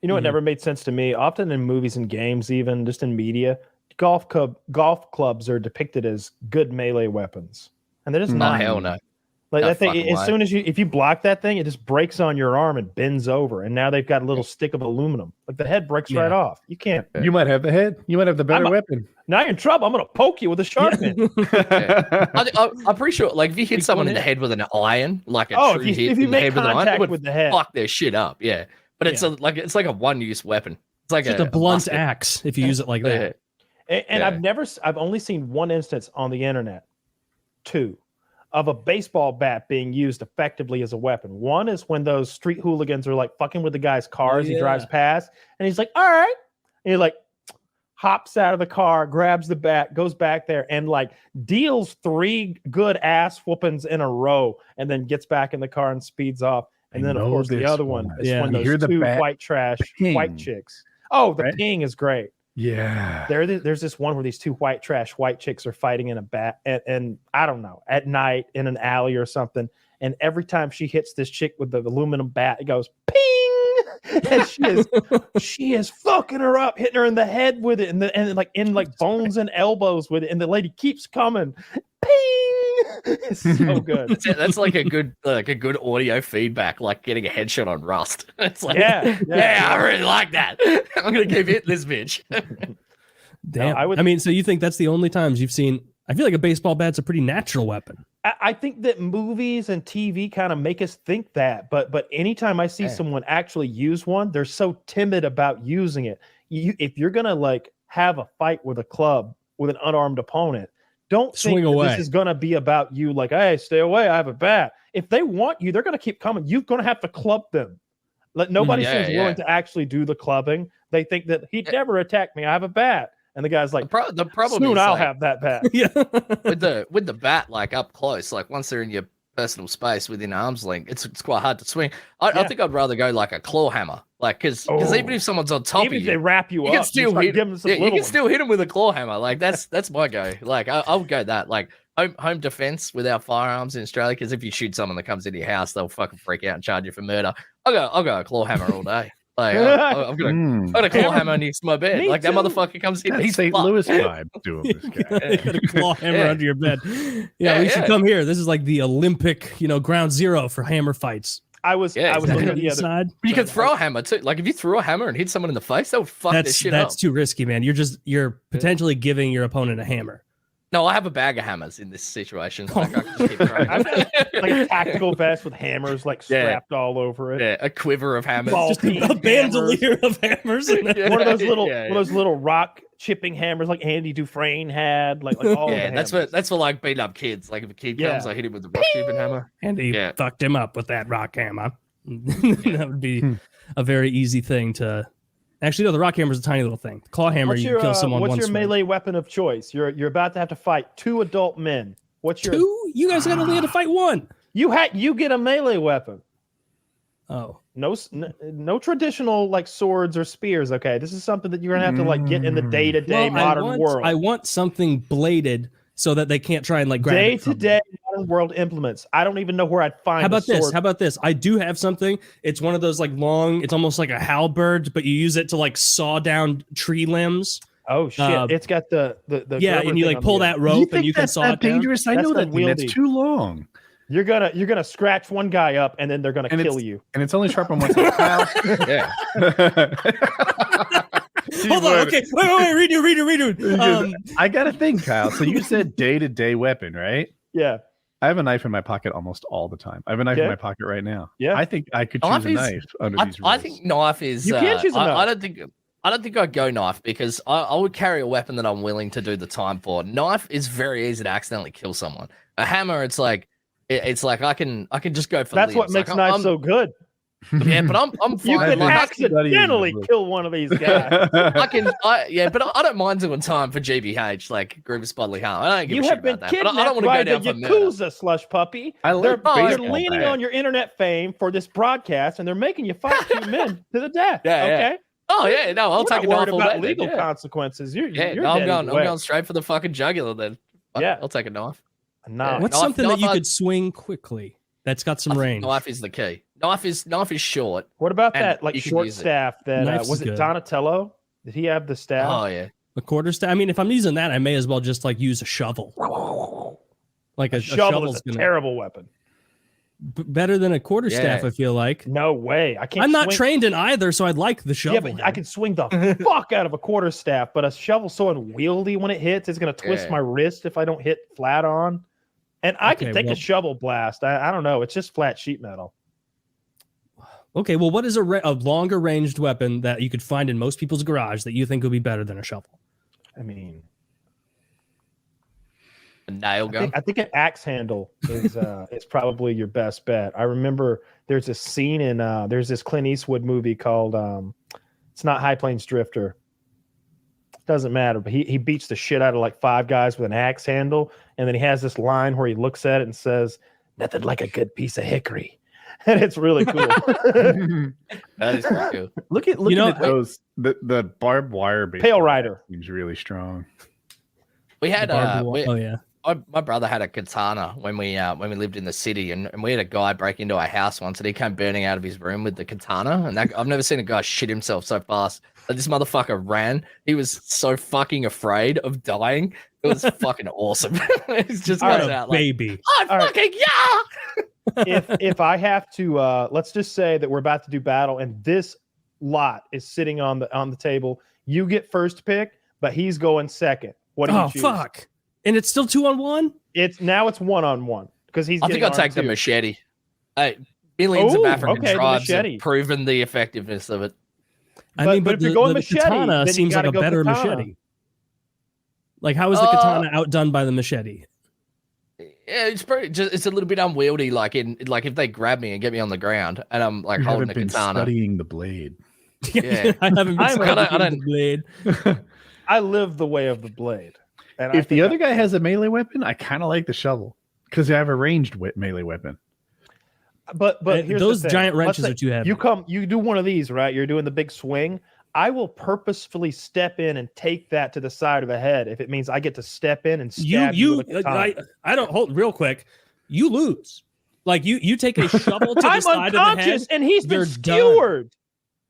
You know what never made sense to me? Often in movies and games, even just in media, golf clubs are depicted as good melee weapons, and they're just not. Hell no. Like No that thing, fucking as way. soon as if you block that thing, it just breaks on your arm and bends over, and now they've got a little stick of aluminum. Like the head breaks right off. You can't. You might have the head. You might have the better weapon. Now you're in trouble. I'm gonna poke you with a sharp end. I'm pretty sure, like, if you hit someone in the head with an iron, like a true hit if you in the make head with an iron, it contact would with the head, fuck their shit up. Yeah, but it's like a one-use weapon. It's like just a blunt axe if you use it like that. And I've only seen one instance on the internet, two, of a baseball bat being used effectively as a weapon. One is when those street hooligans are like fucking with the guy's car as he drives past, and he's like, all right. And he like hops out of the car, grabs the bat, goes back there, and like deals 3 good ass whoopings in a row, and then gets back in the car and speeds off. And then, of course, the other one is when those 2 white trash white chicks. Oh, the ping is great. Yeah. There's this one where these 2 white trash white chicks are fighting in a bat, and I don't know, at night in an alley or something. And every time she hits this chick with the aluminum bat, it goes ping, and she is fucking her up, hitting her in the head with it, and like bones and elbows with it, and the lady keeps coming, ping. It's so good. That's like a good audio feedback, like getting a headshot on Rust. It's like, I really like that. I'm gonna keep hitting this bitch. Damn. I mean, so you think that's the only times you've seen? I feel like a baseball bat's a pretty natural weapon. I think that movies and TV kind of make us think that, but anytime I see someone actually use one, they're so timid about using it. If you're gonna like have a fight with a club with an unarmed opponent, don't think this is gonna be about you. Like, hey, stay away. I have a bat. If they want you, they're gonna keep coming. You're gonna have to club them. Like nobody seems willing to actually do the clubbing. They think that he'd never attack me. I have a bat. And the guy's like, the problem soon is, I'll like, have that bat. with the bat, like up close, like once they're in your personal space within arm's length, it's quite hard to swing. I think I'd rather go like a claw hammer, like because even if someone's on top of you, they wrap you up, can still hit them. You can still hit them with a claw hammer. Like that's my go. Like I would go that. Like home defense without firearms in Australia, because if you shoot someone that comes into your house, they'll fucking freak out and charge you for murder. I'll go a claw hammer all day. Like, I'm gonna claw hammer next to my bed. Like that motherfucker comes in. He's St. Louis vibe to him. This guy. Got a claw hammer under your bed. We should come here. This is like the Olympic, ground zero for hammer fights. I was looking at the other side. You can throw a hammer too. Like if you threw a hammer and hit someone in the face, that would fuck this shit up. That's too risky, man. You're potentially giving your opponent a hammer. No, I have a bag of hammers in this situation. Like, I can just keep throwing. I've got like a tactical vest with hammers like strapped all over it. Yeah, a quiver of hammers. Just a bandolier of hammers. One of those little rock chipping hammers like Andy Dufresne had. Like all that's for like beating up kids. Like if a kid comes, I hit him with the rock chipping hammer. Andy fucked him up with that rock hammer. That would be a very easy thing to. Actually, no, the rock hammer is a tiny little thing. The claw hammer, you kill someone once. What's your melee weapon of choice? You're about to have to fight 2 adult men. What's your 2? You guys only had to fight 1. You get a melee weapon. Oh. No traditional like swords or spears. Okay, this is something that you're gonna have to like get in the day-to-day modern world. I want something bladed so that they can't try and like grab day-to-day modern world implements. I don't even know where I'd find. How about this? I do have something. It's one of those like long. It's almost like a halberd, but you use it to like saw down tree limbs. Oh shit! It's got the and you like pull that rope and you can saw it down. Dangerous. I know that thing. That's too long. You're gonna scratch one guy up and then they're gonna kill you. And it's only sharp on one side. Yeah. Hold on. Okay. Wait. Redo. I got a thing, Kyle. So you said day-to-day weapon, right? Yeah. I have a knife in my pocket almost all the time. I have a knife in my pocket right now. Yeah. I think I could choose a knife under these rules. I think knife is. You can choose a knife. I don't think I'd go knife because I would carry a weapon that I'm willing to do the time for. Knife is very easy to accidentally kill someone. A hammer, it's like I can just go for. That's what makes knives so good. Yeah, but I'm fine. You can accidentally kill one of these guys. but I don't mind doing time for GBH, like grievous bodily harm. I don't give a shit about that. But I don't want to go down for murder. Yakuza, Slush Puppy. They're leaning on your internet fame for this broadcast, and they're making you fight 2 men to the death. Okay. Oh yeah, no, I'll take it off all about legal consequences. I'm going straight for the fucking jugular then. I'll take a knife. No. What's something that you could swing quickly? That's got some range. Knife is the key. Knife is short. What about And that like you can short use it. staff that Knife's was it good. Donatello? Did he have the staff? Oh yeah. A quarter staff. I mean, if I'm using that, I may as well just like use a shovel. Like a shovel is a terrible weapon. Better than a quarter staff, I feel like. No way. I can't. I'm not trained in either, so I'd like the shovel. Yeah, but I can swing the fuck out of a quarter staff, but a shovel's so unwieldy when it hits. It's gonna twist my wrist if I don't hit flat on. And I can take a shovel blast. I don't know. It's just flat sheet metal. Okay, well, what is a longer ranged weapon that you could find in most people's garage that you think would be better than a shovel? I mean, a nail gun. I think an axe handle is probably your best bet. I remember there's a scene in there's this Clint Eastwood movie called it's not High Plains Drifter. Doesn't matter, but he beats the shit out of like 5 guys with an axe handle, and then he has this line where he looks at it and says, "Nothing like a good piece of hickory," and it's really cool. That is pretty cool. Look at those the barbed wire. Pale Rider seems really strong. We had my brother had a katana when we lived in the city, and we had a guy break into our house once, and he came burning out of his room with the katana. And I've never seen a guy shit himself so fast. Like, this motherfucker ran. He was so fucking afraid of dying. It was fucking awesome. It's just goes out baby. Like, fucking yeah. if I have to, let's just say that we're about to do battle, and this lot is sitting on the table. You get first pick, but he's going second. What do you choose? Oh fuck! And it's still 2-on-1. It's 1-on-1 because he's. I think I'll take the machete. Hey, millions of African tribes have proven the effectiveness of it. But if you're going machete, katana then seems like a better machete. Like, how is the katana outdone by the machete? Yeah, it's a little bit unwieldy. Like if they grab me and get me on the ground, and I'm like holding the katana, studying the blade. Yeah, I haven't been studying the blade. I live the way of the blade. And if the other guy has a melee weapon, I kind of like the shovel because I have a ranged melee weapon. But here's those the thing. giant wrenches are too heavy. You do one of these, right? You're doing the big swing. I will purposefully step in and take that to the side of the head if it means I get to step in and stab you with a katana. I don't hold real quick. You lose. Like you take a shovel to the side of the head, and he's been skewered.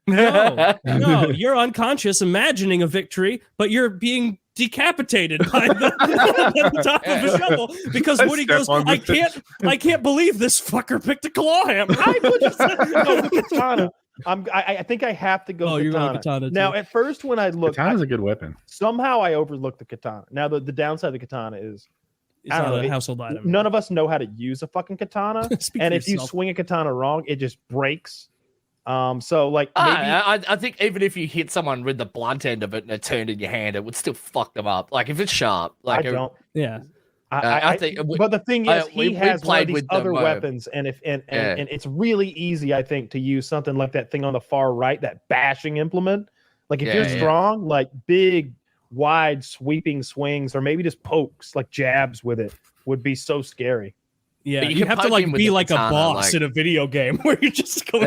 No, you're unconscious, imagining a victory, but you're being decapitated by the top of a shovel because Woody goes, I can't believe this fucker picked a claw hammer. I would just go katana. I think I have to go katana. Now, at first, when I looked, katana's a good weapon. Somehow I overlooked the katana. Now, the downside of the katana is it's not a household item. None of us know how to use a fucking katana, and if you swing a katana wrong, it just breaks. So like maybe I think even if you hit someone with the blunt end of it and it turned in your hand, it would still fuck them up. Like if it's sharp, like I don't. Yeah. I think, but the thing is, he has one of these other weapons, and it's really easy, I think, to use something like that thing on the far right, that bashing implement. Like if you're strong, like big, wide, sweeping swings, or maybe just pokes, like jabs with it, would be so scary. Yeah, you have to like be like a boss in a video game where you're just going.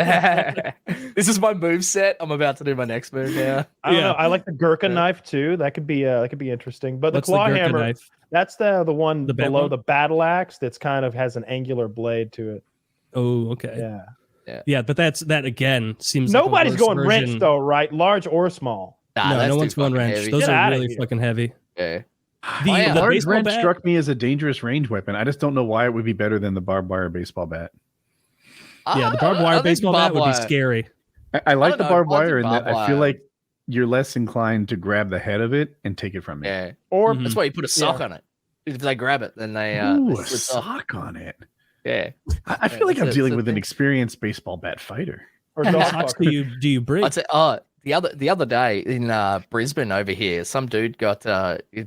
This is my move set. I'm about to do my next move now. I don't know. I like the Gurkha knife too. That could be interesting. But what's the claw the hammer, knife? That's the one below the battle axe. That's kind of has an angular blade to it. Oh, okay. Yeah. But that again seems nobody's like going wrench though, right? Large or small. No one's going wrench. Heavy. Those are really fucking heavy. Yeah. The large wrench struck me as a dangerous range weapon. I just don't know why it would be better than the barbed wire baseball bat. Yeah, the barbed wire baseball bat would be scary. I like the barbed wire in that I feel like you're less inclined to grab the head of it and take it from me. Yeah. Or that's why you put a sock on it. If they grab it, then they a sock on it. Yeah. I feel like I'm dealing with an experienced baseball bat fighter. Or how many socks do you bring? I'd say the other day in Brisbane over here, some dude got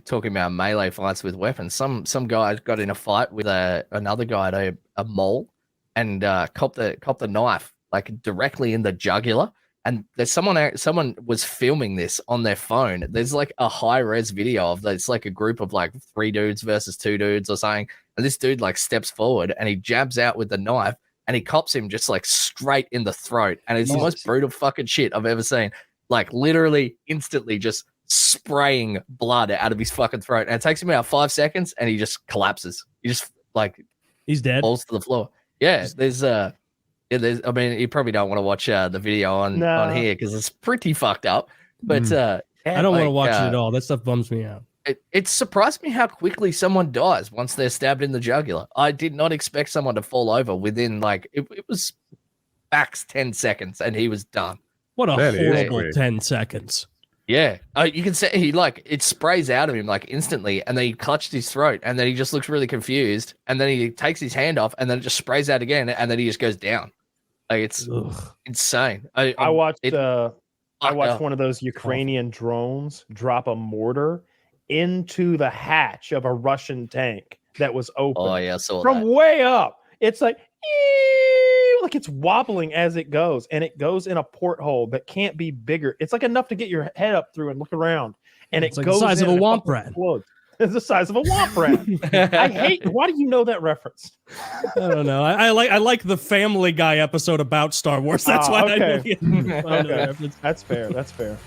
talking about melee fights with weapons. Some guy got in a fight with another guy at a mall and copped the knife like directly in the jugular. And there's someone was filming this on their phone. There's like a high res video of it's like a group of like 3 dudes versus 2 dudes or something. And this dude like steps forward and he jabs out with the knife. And he cops him just like straight in the throat. And it's the most brutal fucking shit I've ever seen. Like literally instantly just spraying blood out of his fucking throat. And it takes him about 5 seconds and he just collapses. He just like he's dead. falls to the floor. Yeah, there's Yeah, I mean, you probably don't want to watch the video on here because it's pretty fucked up. But I don't want to watch it at all. That stuff bums me out. It surprised me how quickly someone dies once they're stabbed in the jugular. I did not expect someone to fall over within it was max 10 seconds and he was done. What a horrible 10 seconds. Yeah, you can say it sprays out of him instantly, and then he clutched his throat, and then he just looks really confused, and then he takes his hand off, and then it just sprays out again, and then he just goes down. It's insane. I watched one of those Ukrainian drones drop a mortar into the hatch of a Russian tank that was open. Oh yeah, I saw from that. Way up. It's like it's wobbling as it goes, and it goes in a porthole that can't be bigger. It's enough to get your head up through and look around, and it's it goes the size of a womp rat. It's the size of a womp rat. I hate. Why do you know that reference? I don't know. I like the Family Guy episode about Star Wars. That's why okay. I know. Okay. That's fair. That's fair.